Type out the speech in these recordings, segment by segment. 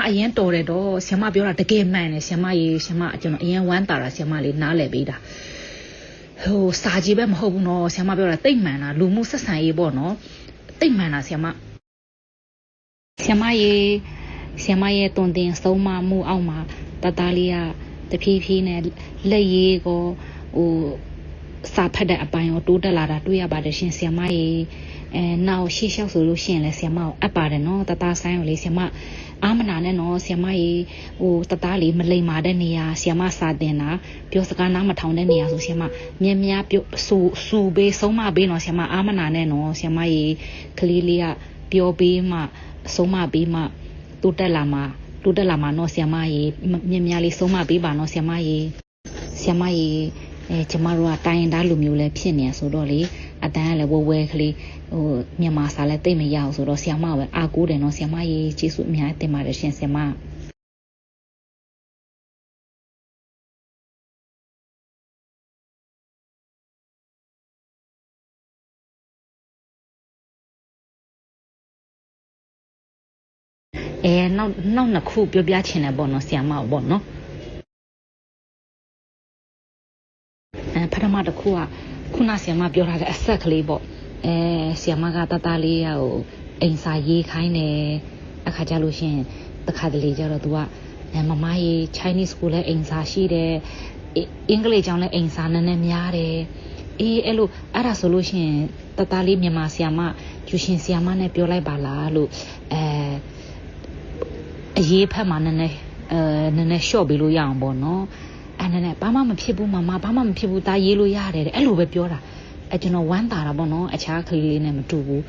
အရင်တော်တယ်တော့ဆီယမပြောတာတကယ်မှန်တယ်ဆီယမရေဆီယမကျွန်တော်အရင်ဝမ်းတာတာဆီယမလေးနားလည်ပေးတာဟိုစာကြီးပဲမဟုတ်ဘူးနော်ဆီယမပြောတာတိတ်မှန်တာလူမှုဆက်ဆံရေးပေါ့နော်တိတ်မှန်တာဆီယမရေတွန်တင်ဆုံးမမှုအောက်မှာတသားလေးကတဖြည်းဖြည်းနဲ့လက်ရည်ကိုဟိုစာဖတ်တဲ့အပိုင်းကိုတိုးတက်လာတာတွေ့ရပါတယ်ရှင်ဆီယမရေနောက်ရှေ့လျှောက်ဆိုလို့ရှိရင်လည်းဆီယမကိုအပ်ပါတယ်နော်တသားဆိုင်ကိုလေဆီယမအာမနာနဲ့နော်ဆီယမရေဟိုတသားလေးမလိမ္မာတဲ့နေရာဆီယမစာတင်တာပြောစကားနားမထောင်တဲ့နေရာဆိုဆီယမမြင်များပြောစူပေးဆုံးမပေးနော်ဆီယမအာမနာနဲ့နော်ဆီယမရေကလေးလေးကပြောပေးမှဆုံးမပေးမှတိုးတက်လာမှာနော်ဆီယမရေမြင်များလေးဆုံးမပေးပါနော်ဆီယမရေကျမတို့ကတိုင်းသားလူမျိုးလည်းဖြစ်နေဆိုတော့လေအတန်းကလည်းဝဲကလေးဟိုမြန်မာစာလည်းတိတ်မရအောင်ဆိုတော့ဆီယမပဲအားကိုးတယ်နော်ဆီယမရေကျေးဇူးအများကြီးတင်ပါတယ်ရှင်ဆီယမနောက်နှစ်ခုပြောပြချင်တယ်ပေါ့နော်ဆီယမပေါ့နော်ပထမတစ်ခုကခုနဆီယမပြောထားတဲ့အဆက်ကလေးပေါ့ဆီယမကတသားလေးဟိုအိမ်စာရေးခိုင်းတယ်အခါကြလို့ရှင်တခါတလေကျတော့ तू ကမမကြီး Chinese school လဲအိမ်စာရှိတယ်အင်္ဂလိပ်ကျောင်းလဲအိမ်စာနည်းနည်းများတယ်အဲ့ဒါဆိုလို့ရှင်တသားလေးမြန်မာဆီယမကျူရှင်ဆီယမနဲ့ပြောလိုက်ပါလားလို့အရေးဖက်မှာနည်းနည်းရှော့ပေးလို့ရအောင်ပေါ့နော်နဲ့ဘာမှမဖြစ်ဘူးမမဘာမှမဖြစ်ဘူးဒါရေးလို့ရတယ်အဲ့လိုပဲပြောတာကျွန်တော်ဝမ်းတာတာပေါ့နော်အခြားကလေးလေးနဲ့မတူဘူး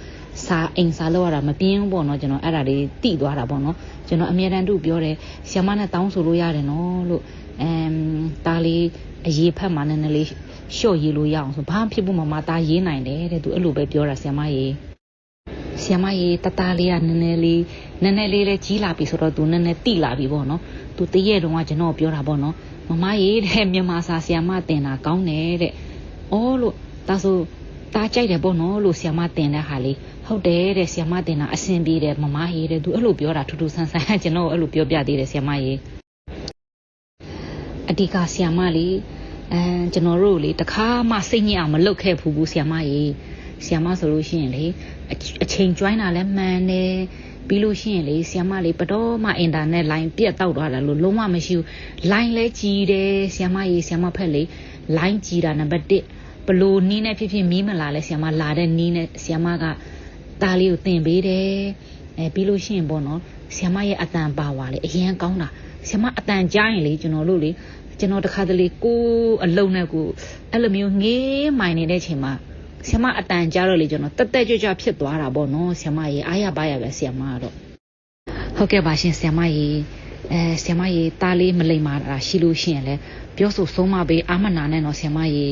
စာအိမ်စာလောက်ရတာမပြင်းဘူးပေါ့နော်ကျွန်တော်အဲ့ဒါလေးတိသွားတာပေါ့နော်ကျွန်တော်အမြဲတမ်းသူ့ပြောတယ်ဆီယမနဲ့တောင်းဆိုလို့ရတယ်နော်လို့ဒါလေးအရေးဖက်မှာနည်းနည်းလေးရှော့ရေးလို့ရအောင်ဆိုဘာမှဖြစ်ဘူးမမဒါရေးနိုင်တယ်တဲ့သူအဲ့လိုပဲပြောတာဆီယမရေတသားလေးကနည်းနည်းလေးလဲကြီးလာပြီဆိုတော့သူနည်းနည်းတိလာပြီပေါ့နော်သူတရက်တုန်းကကျွန်တော်ပြောတာပေါ့နော်မမရေတဲ့မြန်မာစာဆီယမတင်တာကောင်းတယ်တဲ့လို့ဒါဆိုတားကြိုက်တယ်ပေါ့နော်လို့ဆီယမတင်တဲ့ဟာလေးဟုတ်တယ်တဲ့ဆီယမတင်တာအဆင်ပြေတယ်မမရေတဲ့သူအဲ့လိုပြောတာထူးထူးဆန်းဆန်းကျွန်တော်အဲ့လိုပြောပြသေးတယ်ဆီယမရေအဓိကဆီယမလေးကျွန်တော်တို့လေတခါမှစိတ်ညစ်အောင်မလုပ်ခဲ့ဘူးဆီယမရေဆီယမဆိုလို့ရှိရင်လေအချိန်ကျွိုင်းတာလည်းမှန်တယ်ပြီးလို့ရှိရင်လေဆီယမလေးဘတော်မှအင်တာနက်လိုင်းပြတ်တောက်သွားတာလို့လုံးဝမရှိဘူးလိုင်းလဲကြီးတယ်ဆီယမရေဆီယမဖက်လေလိုင်းကြီးတာနံပါတ်1ဘလို့နီးနဲ့ဖြစ်ဖြစ်မီးမလာလဲဆီယမလာတဲ့နီးနဲ့ဆီယမကတားလေးကိုတင်ပေးတယ်ပြီးလို့ရှိရင်ပေါ့နော်ဆီယမရဲ့အတန်ပါဝါလေအရင်ကောင်းတာဆီယမအတန်ကြားရင်လေကျွန်တော်တခါတလေကိုအလုံးနဲ့ကိုအဲ့လိုမျိုးငေးမိုင်နေတဲ့ချိန်မှာဆီယမအတန်ကြားတော့လေကျွန်တော်တက်ကြွဖြစ်သွားတာပေါ့နော်ဆီယမရေအားရပါရပဲဆီယမကတော့ဟုတ်ကဲ့ပါရှင်ဆီယမရေတားလေးမလိမ္မာတာရှိလို့ရှိရင်လဲပြောဆိုဆုံးမပေးအာမနာနဲ့နော်ဆီယမရေ